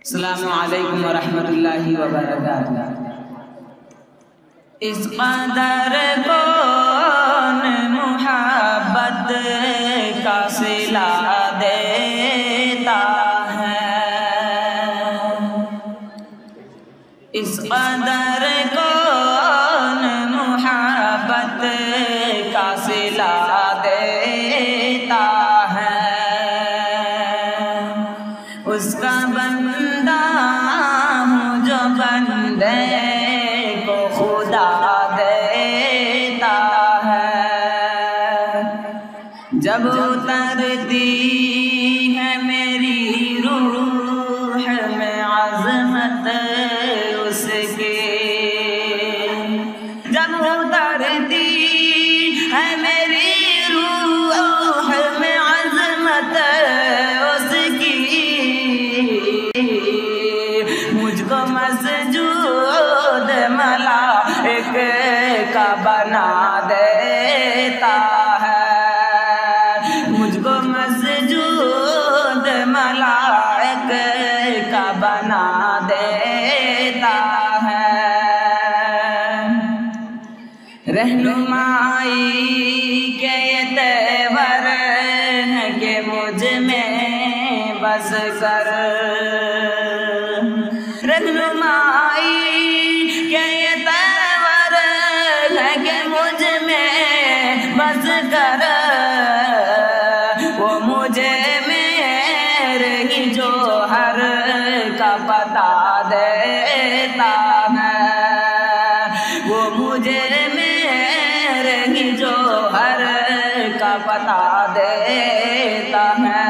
السلام علیکم ورحمۃ اللہ وبرکاتہ۔ اس قدر کون محبت کا صلہ دیتا ہے، اس قدر کون محبت کا صلہ دیتا ہے، اس کا بندہ ہوں جو بندے کو خدا دیتا ہے۔ جب اترتی ہے میری روح میں عظمت اس کی، جب اترتی ہے میری روح میں عظمت اس کی، مجھ کو مسجود ملائک کا بنا دیتا ہے، مجھ کو مسجود ملائک کا بنا دیتا ہے۔ رہنمائی کے یہ تیور ہے کہ مجھ میں بس کر، رہنمائی کے یہ تیور ہے کہ مجھ میں بس کر، وہ مجھے میرے ہی جوہر کا پتہ دیتا ہے، وہ مجھے میرے ہی جوہر کا پتہ دیتا ہے۔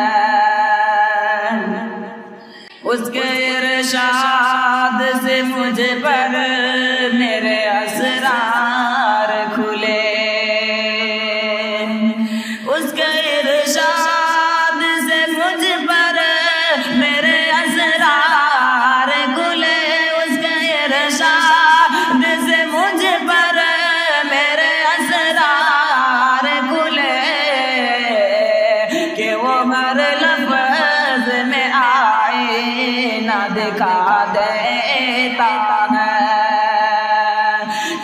اس کے ارشاد سے مجھ پر میرے اسرار کھلے، اس کے ارشاد سے مجھ پر میرے اسرار کھلے، اس کے ارشاد سے مجھ پر میرے اسرار کھلے، کہ وہ ہر لفظ میں آئینہ دکھا دیتا ہے،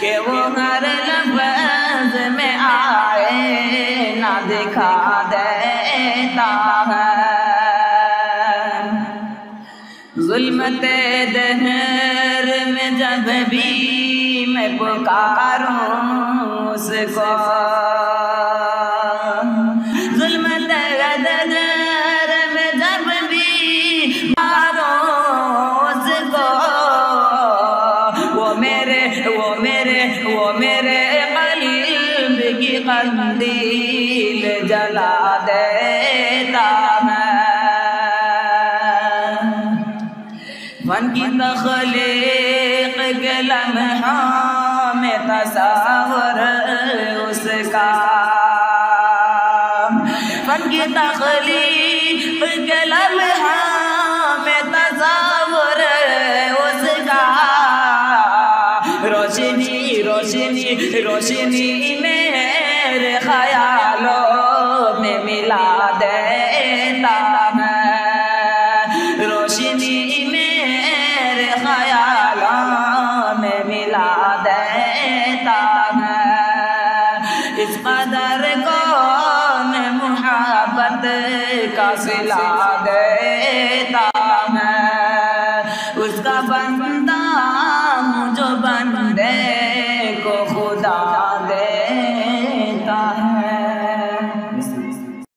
کہ وہ ہر لفظ میں آئینہ دکھا دیتا ہے۔ ظلمت دہر میں جب بھی میں پکاروں اس کو، ظلمت دہر میں جب بھی پکاروں اس کو، وہ میرے قلب کی قندیل جلا دیتا ہے۔ فن کی تخلیق کے لمحوں میں تصور اس کا، فن کی تخلیق کے لمحوں میں تصور اس کا، روشنی روشنی روشنی میرے خیالوں میں ملا دیتا ہے، روشنی میرے خیالوں میں ملا دیتا ہے۔ اس قدر کون محبت کا صلہ دیتا ہے، اس کا بندہ ہوں جو بندے